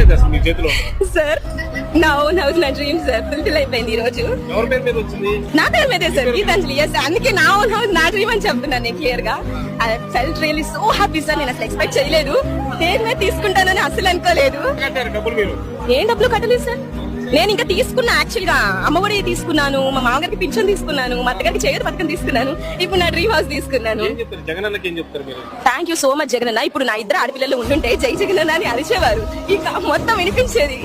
ఏంటది అసలు మీ చేతిలో? సార్ నా ఓన్ హౌస్, నా డ్రీమ్ సార్ ఫుల్ఫిల్ అయిపోయింది ఈ రోజు. ఎవరి పేరు మీద వచ్చింది? నా పేరు మీదే సార్, గీతాంజలి. yes, అందుకే నా ఓన్ హౌస్ నా డ్రీమ్ అని చెప్తున్నాను నేను క్లియర్ గా. I felt really so happy sir. నేను అసలు ఎక్స్పెక్ట్ చేయలేదు, పేరు మీద తీసుకుంటానని అసలు అనుకోలేదు. కట్టారు డబ్బులు మీరు? ఏం డబ్బులు కట్టలేదు సార్. నేను ఇంకా తీసుకున్నా, యాక్చువల్ గా అమ్మఒడి తీసుకున్నాను, మా మామగారికి పింఛన్ తీసుకున్నాను, మా అత్తగారికి చేయదు పథకం తీసుకున్నాను, ఇప్పుడు నా డ్రీమ్ హౌస్ తీసుకున్నాను. ఏం చెప్తారు జగన్ అన్నకి? ఏం చెప్తారు మీరు? Thank you so much Jagan అన్న. ఇప్పుడు నా ఇద్దరు ఆడపిల్లలు ఉంటుంటే జై జగన్ అన్న అని అరిచేవారు, ఇక మొత్తం వినిపించేది.